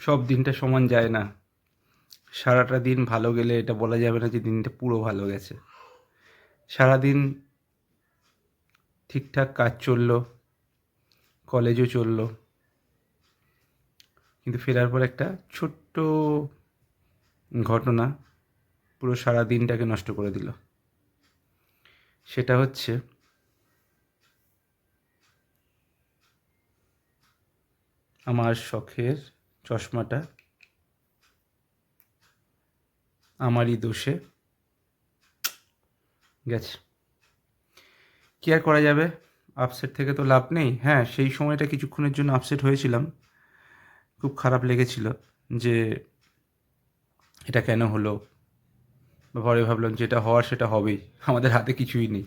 সব দিনটা সমান যায় না। সারাটা দিন ভালো গেলে এটা বলা যাবে না যে দিনটা পুরো ভালো গেছে। সারাদিন ঠিকঠাক কাজ চললো, কলেজও চললো, কিন্তু ফেরার পর একটা ছোট্ট ঘটনা পুরো সারা দিনটাকে নষ্ট করে দিল। সেটা হচ্ছে আমার শখের চশমাটা আমারই দোষে গেছে। কী আর করা যাবে, আপসেট থেকে তো লাভ নেই। হ্যাঁ, সেই সময়টা কিছুক্ষণের জন্য আপসেট হয়েছিলাম, খুব খারাপ লেগেছিল যে এটা কেন হলো। পরে ভাবলাম যেটা হওয়ার সেটা হবেই, আমাদের হাতে কিছুই নেই।